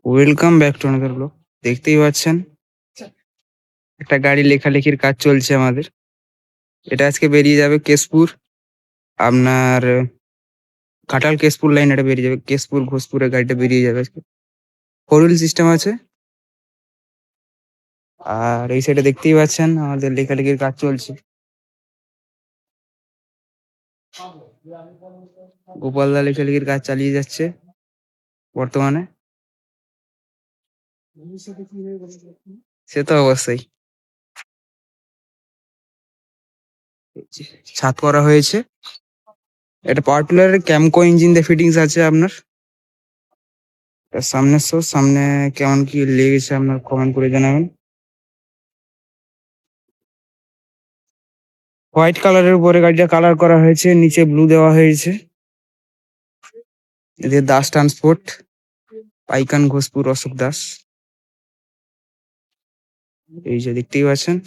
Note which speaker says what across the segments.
Speaker 1: Welcome back to another blog. দেখতেই পাচ্ছেন একটা গাড়ি লেখালেখির কাজ চলছে আমাদের। এটা আজকে বেরিয়ে যাবে কেশপুর, আপনার ঘাটাল কেশপুর লাইন। এটা বেরিয়ে যাবে কেশপুর ঘোষপুরের গাড়িটা বেরিয়ে যাবে আজকে। 4 হুইল সিস্টেম আছে। আর এই সাইডে দেখতেই পাচ্ছেন আমাদের লেখালেখির কাজ চলছে। গোপালদা লেখালেখির কাজ চালিয়ে যাচ্ছে বর্তমানে। সে তো অবশ্যই ছাদ করা হয়েছে। এটা পাওয়ার টিলারের ক্যামকো ইঞ্জিন দিয়ে ফিটিংস আছে আপনার। সামনের সামনে কেমন কি লেগেছে আপনার কমেন্ট করে জানাবেন। হোয়াইট কালারের উপরে গাড়িটা কালার করা হয়েছে, নিচে ব্লু দেওয়া হয়েছে। এদের দাস ট্রান্সপোর্ট, পাইকান ঘোষপুর, অশোক দাস। এই যে দেখতেই পাচ্ছেন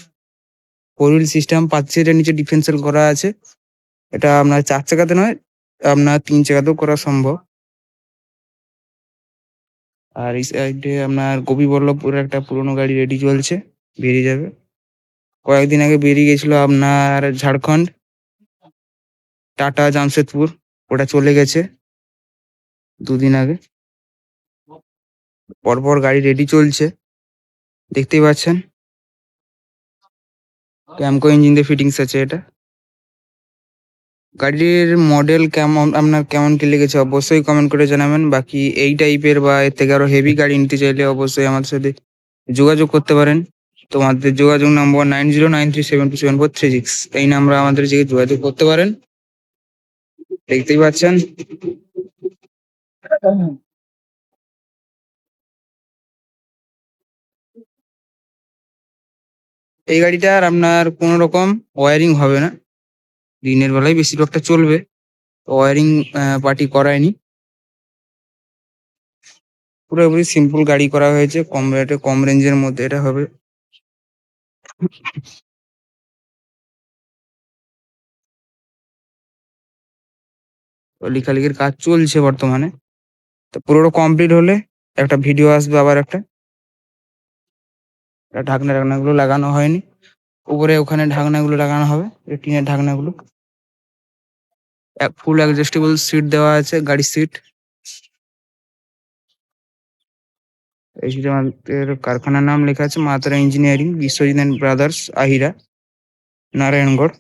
Speaker 1: 4 হুইল সিস্টেম, 5 সিটের নিচে ডিফেন্সিয়াল করা আছে। এটা আপনার 4 চাকাতে নয়, আপনার 3 চাকাতেও করা সম্ভব। আর এই সাইডে আপনার গোপীবল্লভপুরের একটা পুরোনো গাড়ি রেডি চলছে, বেরিয়ে যাবে। কয়েকদিন আগে বেরিয়ে গেছিল আপনার ঝাড়খণ্ড, টাটা জামশেদপুর। ওটা চলে গেছে 2 দিন আগে। পরপর গাড়ি রেডি চলছে, দেখতেই পাচ্ছেন। ক্যামকো ইঞ্জিন দিয়ে ফিটিংস আছে এটা। গাড়ির মডেল কেমন, আপনার কেমন কি লেগেছে অবশ্যই কমেন্ট করে জানাবেন। বাকি এই টাইপের বা এর থেকে আরো হেভি গাড়ি নিতে চাইলে অবশ্যই আমাদের সাথে যোগাযোগ করতে পারেন। তোমাদের যোগাযোগ নম্বর 9093727436। এই নাম্বারে আমাদের যে যোগাযোগ করতে পারেন। দেখতেই পাচ্ছেন এই গাড়িটার আপনার কোনো রকম ওয়ারিং হবে না। দিনের বেলায় বেশিরভাগটা চলবে, ওয়ারিং পার্টি করায়নি। পুরোপুরি সিম্পল গাড়ি করা হয়েছে, কম রেটে কম রেঞ্জের মধ্যে এটা হবে। লেখালেখির কাজ চলছে বর্তমানে। তো পুরোটা কমপ্লিট হলে একটা ভিডিও আসবে। আবার একটা ঢাকনা ঢাকনাগুলো লাগানো হয়নি, উপরে ওখানে ঢাকনাগুলো লাগানো হবে, এই টিনের ঢাকনাগুলো। ফুল অ্যাডজাস্টেবল সিট দেওয়া আছে, গাড়ির সিট। এই যে আমাদের কারখানার নাম লেখা আছে Matara engineering, Biswajit and brothers, Ahira, Narayangarh.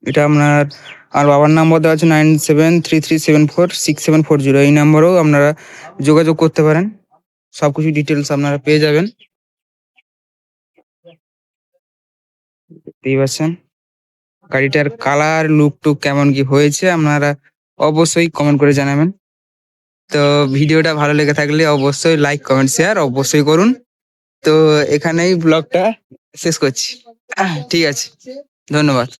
Speaker 1: এটা আপনার আর বাবার নাম্বার দেওয়া আছে 9733746740। এই নাম্বারেও আপনারা যোগাযোগ করতে পারেন, সবকিছু ডিটেলস আপনারা পেয়ে যাবেন। দেখতেই পাচ্ছেন গাড়িটার কালার লুক টুক কেমন কি হয়েছে আপনারা অবশ্যই কমেন্ট করে জানাবেন। তো ভিডিওটা ভালো লেগে থাকলে অবশ্যই লাইক কমেন্ট শেয়ার অবশ্যই করুন। তো এখানেই ব্লগটা শেষ করছি। ঠিক আছে, ধন্যবাদ।